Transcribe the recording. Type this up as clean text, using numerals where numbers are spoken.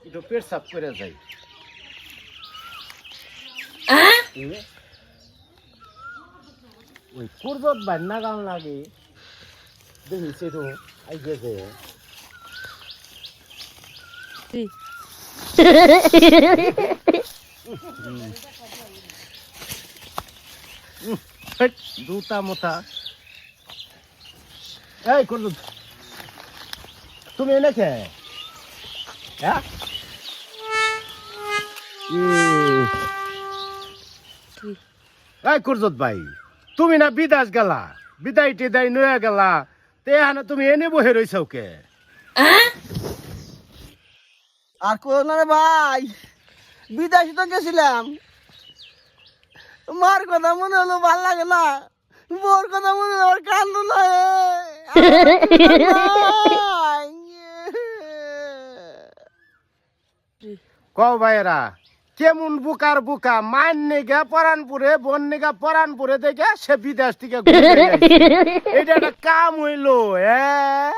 একটু পেট সাফ করে যাই। ওই কুরজত বান্না গান লাগে দেখিছে তো আই গেছে দুটা মোটা। এই কুরজত তুমি এনে খে হ্যাঁ এই কুরজত ভাই তুমি না বিদেশ গেলা বিদায় টিদায় নয়া গেলা তে হানা তুমি এনে বহে রইছাও কে? আর কোন রে ভাই, বিদেশে তো গেছিলাম, মার কথা মনে হলো ভাল লাগে না, বোর কথা মনে হলো আমার কান্দ না কও ভাইরা কেমন বুকার বুকা মাইন নেগা পরানপুরে বন নেগা পরানপুরে দেখে সে বিদেশ থেকে ঘুরে আইছে। এটা একটা কাম হইলো হ্যাঁ